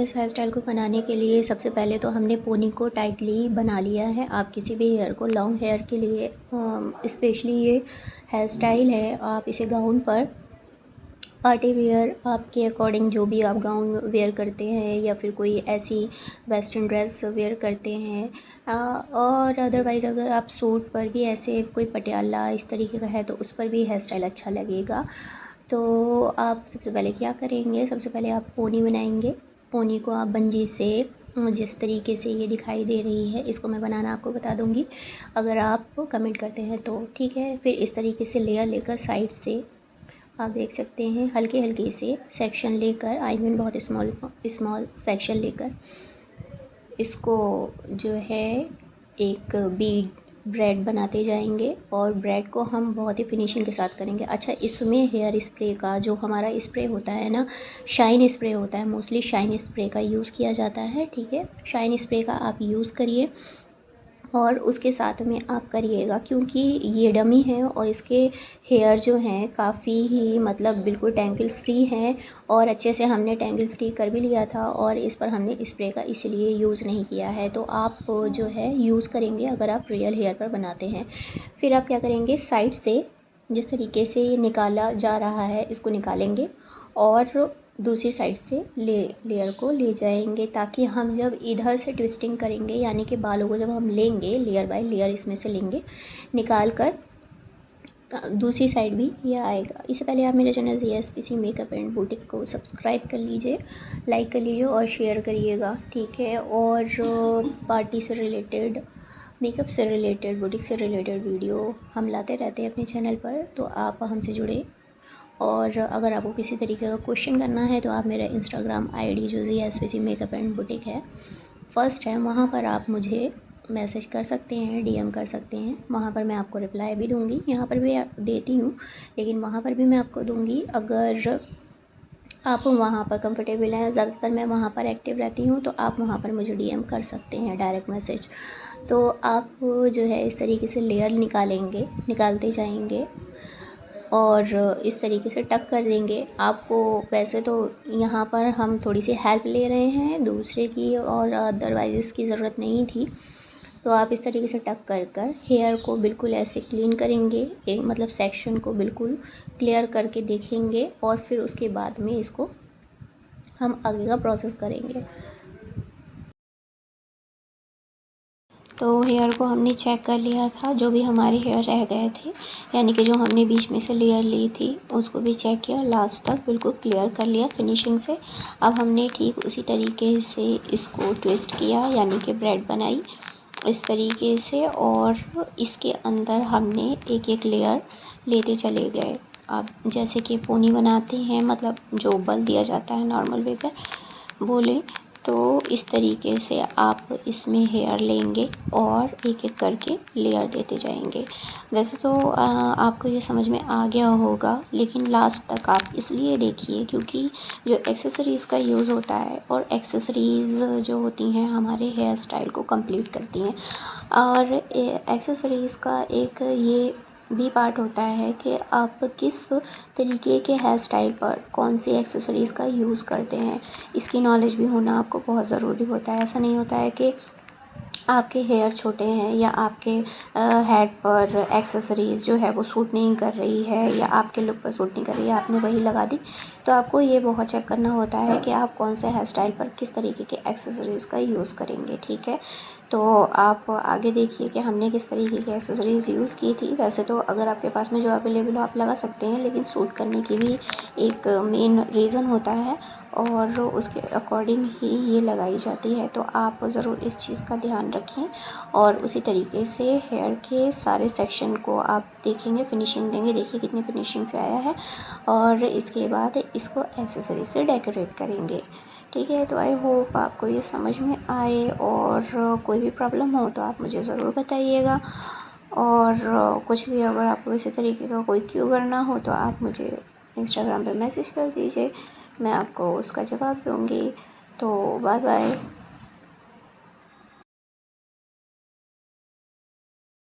इस hair style को बनाने के लिए सबसे पहले तो हमने पोनी को टाइटली बना लिया है। आप किसी भी हेयर को लॉन्ग हेयर के लिए स्पेशली ये हेयर स्टाइल है, आप इसे गाउन पर पार्टी वेयर आपके अकॉर्डिंग जो भी आप गाउन वेयर करते हैं या फिर कोई ऐसी वेस्टर्न ड्रेस वेयर करते हैं, और अदरवाइज़ अगर आप सूट पर भी ऐसे कोई पटियाला इस तरीके का है तो उस पर भी हेयर स्टाइल अच्छा लगेगा। तो आप सबसे पहले क्या करेंगे, सबसे पहले आप पोनी बनाएंगे। पोनी को आप बंजी से जिस तरीके से ये दिखाई दे रही है इसको मैं बनाना आपको बता दूंगी, अगर आप कमेंट करते हैं तो ठीक है। फिर इस तरीके से लेयर लेकर साइड से आप देख सकते हैं हल्के हल्के से सेक्शन लेकर, आई मीन बहुत स्मॉल स्मॉल सेक्शन लेकर इसको जो है एक बीड ब्रेड बनाते जाएंगे और ब्रेड को हम बहुत ही फिनिशिंग के साथ करेंगे। अच्छा, इसमें हेयर स्प्रे का जो हमारा स्प्रे होता है ना, शाइन स्प्रे होता है, मोस्टली शाइन स्प्रे का यूज़ किया जाता है। ठीक है, शाइन स्प्रे का आप यूज़ करिए और उसके साथ में आप करिएगा, क्योंकि ये डमी है और इसके हेयर जो हैं काफ़ी ही मतलब बिल्कुल टैंगल फ्री हैं और अच्छे से हमने टैंगल फ्री कर भी लिया था और इस पर हमने स्प्रे का इसलिए यूज़ नहीं किया है। तो आप जो है यूज़ करेंगे अगर आप रियल हेयर पर बनाते हैं। फिर आप क्या करेंगे, साइड से जिस तरीके से ये निकाला जा रहा है इसको निकालेंगे और दूसरी साइड से लेयर को ले जाएंगे, ताकि हम जब इधर से ट्विस्टिंग करेंगे यानी कि बालों को जब हम लेंगे लेयर बाय लेयर इसमें से लेंगे निकाल कर, दूसरी साइड भी ये आएगा। इससे पहले आप मेरे channel JSPC makeup and boutique को सब्सक्राइब कर लीजिए, लाइक कर लीजिए और शेयर करिएगा। ठीक है, और पार्टी से रिलेटेड, मेकअप से रिलेटेड, बुटीक से रिलेटेड वीडियो हम लाते रहते हैं अपने चैनल पर, तो आप हमसे जुड़े। और अगर आपको किसी तरीके का क्वेश्चन करना है तो आप मेरा इंस्टाग्राम ID जो JSPC मेकअप एंड बुटीक है फर्स्ट है, वहाँ पर आप मुझे मैसेज कर सकते हैं, DM कर सकते हैं, वहाँ पर मैं आपको रिप्लाई भी दूँगी। यहाँ पर भी देती हूँ लेकिन वहाँ पर भी मैं आपको दूँगी। अगर आप वहाँ पर कंफर्टेबल हैं, ज़्यादातर मैं वहाँ पर एक्टिव रहती हूँ, तो आप वहाँ पर मुझे DM कर सकते हैं, डायरेक्ट मैसेज। तो आप जो है इस तरीके से लेयर निकालते जाएंगे और इस तरीके से टक कर देंगे। आपको वैसे तो यहाँ पर हम थोड़ी सी हेल्प ले रहे हैं दूसरे की और अदरवाइज़ इसकी ज़रूरत नहीं थी। तो आप इस तरीके से टक कर कर हेयर को बिल्कुल ऐसे क्लीन करेंगे, एक मतलब सेक्शन को बिल्कुल क्लियर करके देखेंगे और फिर उसके बाद में इसको हम आगे का प्रोसेस करेंगे। तो हेयर को हमने चेक कर लिया था, जो भी हमारे हेयर रह गए थे यानी कि जो हमने बीच में से लेयर ली थी उसको भी चेक किया, लास्ट तक बिल्कुल क्लियर कर लिया फिनिशिंग से। अब हमने ठीक उसी तरीके से इसको ट्विस्ट किया यानी कि ब्रेड बनाई इस तरीके से और इसके अंदर हमने एक एक लेयर लेते चले गए। अब जैसे कि पोनी बनाते हैं, मतलब जो बल दिया जाता है नॉर्मल वे पर बोले, तो इस तरीके से आप इसमें हेयर लेंगे और एक एक करके लेयर देते जाएंगे। वैसे तो आपको ये समझ में आ गया होगा, लेकिन लास्ट तक आप इसलिए देखिए क्योंकि जो एक्सेसरीज़ का यूज़ होता है और एक्सेसरीज़ जो होती हैं हमारे हेयर स्टाइल को कंप्लीट करती हैं, और एक्सेसरीज़ का एक ये भी पार्ट होता है कि आप किस तरीके के हेयर स्टाइल पर कौन सी एक्सेसरीज़ का यूज़ करते हैं, इसकी नॉलेज भी होना आपको बहुत ज़रूरी होता है। ऐसा नहीं होता है कि आपके हेयर छोटे हैं या आपके हेड पर एक्सेसरीज़ जो है वो सूट नहीं कर रही है या आपके लुक पर सूट नहीं कर रही है, आपने वही लगा दी। तो आपको ये बहुत चेक करना होता है कि आप कौन से हेयर स्टाइल पर किस तरीके के एक्सेसरीज़ का यूज़ करेंगे। ठीक है, तो आप आगे देखिए कि हमने किस तरीके की एक्सेसरीज़ यूज़ की थी। वैसे तो अगर आपके पास में जो अवेलेबल हो आप लगा सकते हैं, लेकिन सूट करने की भी एक मेन रीज़न होता है और उसके अकॉर्डिंग ही ये लगाई जाती है। तो आप ज़रूर इस चीज़ का ध्यान रखें और उसी तरीके से हेयर के सारे सेक्शन को आप देखेंगे, फिनिशिंग देंगे। देखिए कितनी फिनिशिंग से आया है और इसके बाद इसको एक्सेसरी से डेकोरेट करेंगे। ठीक है, तो आई होप आपको ये समझ में आए और कोई भी प्रॉब्लम हो तो आप मुझे ज़रूर बताइएगा। और कुछ भी अगर आपको इसी तरीके का कोई क्यू करना हो तो आप मुझे इंस्टाग्राम पे मैसेज कर दीजिए, मैं आपको उसका जवाब दूँगी। तो बाय बाय।